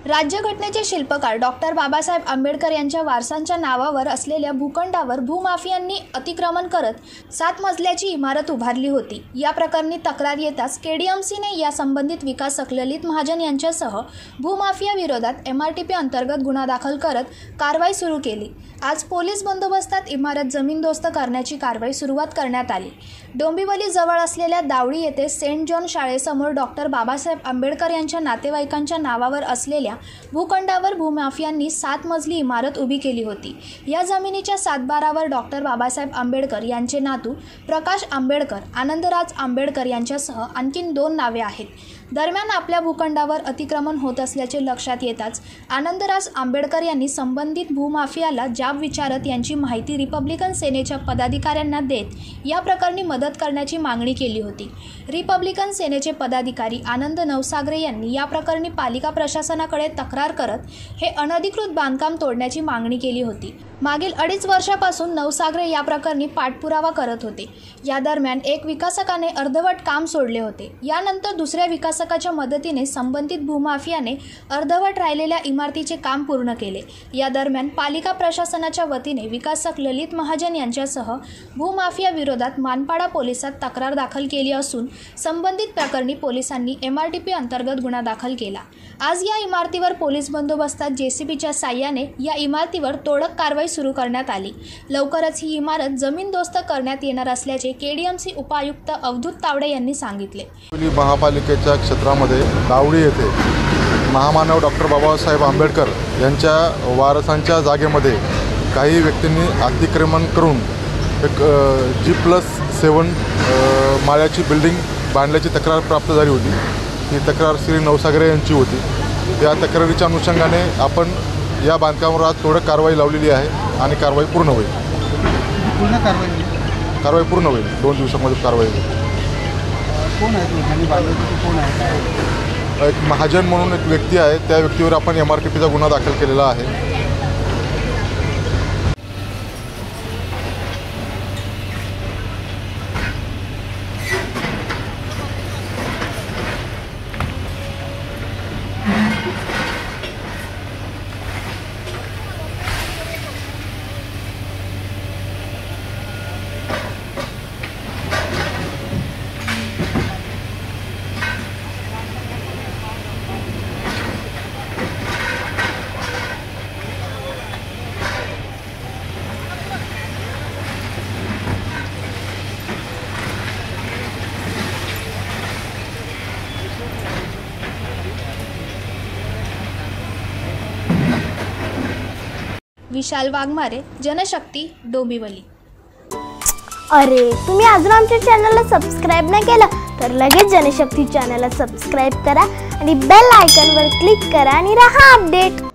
राज्यघटनेचे शिल्पकार डॉक्टर बाबासाहेब आंबेडकर यांच्या वारसांच्या नावावर असलेल्या भूखंडावर भूमाफियांनी अतिक्रमण करत 7 मजल्याची इमारत उभारली होती। या प्रकरणी तक्रार येताच केडीएमसीने या संबंधित विकासक ललित महाजन यांच्यासह भूमाफिया विरोधात MRTP अंतर्गत गुन्हा दाखल करत कारवाई सुरू केली। आज पोलीस बंदोबस्तात इमारत जमीनदोस्त करण्याची कारवाई सुरुवात करण्यात आली। डोंबिवली जवळ असलेल्या दावडी येथे सेंट जॉन शाळेसमोर डॉक्टर बाबासाहेब आंबेडकर यांच्या नातेवाईकांच्या नावावर असलेल्या भूखंडावर भूमाफियांनी 7 मजली इमारत उभी केली होती। या जमिनीच्या 7/12वर डॉक्टर बाबासाहेब आंबेडकर यांचे नातू प्रकाश आंबेडकर, आनंदराज आंबेडकर यांच्यासह आणखी 2 नावे आहेत। दरम्यान आपल्या भूखंडावर अतिक्रमण होत असल्याचे लक्षात येताच आनंदराज आंबेडकर यांनी संबंधित भूमाफियाला जाब विचारत यांची माहिती रिपब्लिकन सेनेच्या पदाधिकाऱ्यांना देत या प्रकरणी मदत करण्याची मागणी केली होती। रिपब्लिकन सेनेचे पदाधिकारी आनंद नवसागरे यांनी या प्रकरणी पालिका प्रशासनाकडे तक्रार करत हे अनधिकृत बांधकाम तोडण्याची मागणी केली होती। मागील 2.5 वर्षापासून नवसागरे या प्रकरणी पाठपुरावा करत होते। या दरम्यान एक विकासकाने अर्धवट काम सोडले होते। यानंतर दुसऱ्या विकासकाच्या मदतीने संबंधित भूमाफियाने अर्धवट राहिलेल्या इमारतीचे काम पूर्ण केले। या दरम्यान पालिका प्रशासनाच्या वतीने विकासक ललित महाजन यांच्यासह भूमाफिया विरोधात मानपाडा पोलिसात तक्रार दाखल केली असून संबंधित प्रकरणी पोलिसांनी MRTP अंतर्गत गुन्हा दाखल केला। आज या इमारतीवर पोलीस बंदोबस्तात JCBच्या साह्याने या इमारतीवर तोडक कारवाई सुरू करण्यात आली। लवकरच ही इमारत जमीनदोस्त करण्यात येणार असल्याचे KDMC उपायुक्त अवधूत तावडे यांनी सांगितले। महापालिकेच्या क्षेत्रामध्ये दावडी येथे महामानव डॉक्टर बाबासाहेब आंबेडकर यांच्या वारसांच्या जागेमध्ये काही व्यक्तींनी अतिक्रमण करून एक G+7 माळ्याची बिल्डिंग बांधल्याची तक्रार प्राप्त झाली होती। ही तक्रार श्री नवसागरे यांची होती। या तक्रारीच्या अनुषंगाने आपण या बांधकामावर आज तोडक कारवाई लावलेली आहे आणि कारवाई पूर्ण होईल। कारवाई पूर्ण होईल 2 दिवसांमध्ये कारवाई होईल। कोण आहे? एक महाजन म्हणून एक व्यक्ती आहे, त्या व्यक्तीवर आपण MRTPचा गुन्हा दाखल केलेला आहे। विशाल वाघमारे, जनशक्ती, डोंबिवली। अरे, तुम्ही अजून आमच्या चॅनलला सबस्क्राइब नाही केलं तर लगेच जनशक्ती चॅनलला सबस्क्राइब करा आणि बेल आयकॉनवर क्लिक करा आणि रहा अपडेट।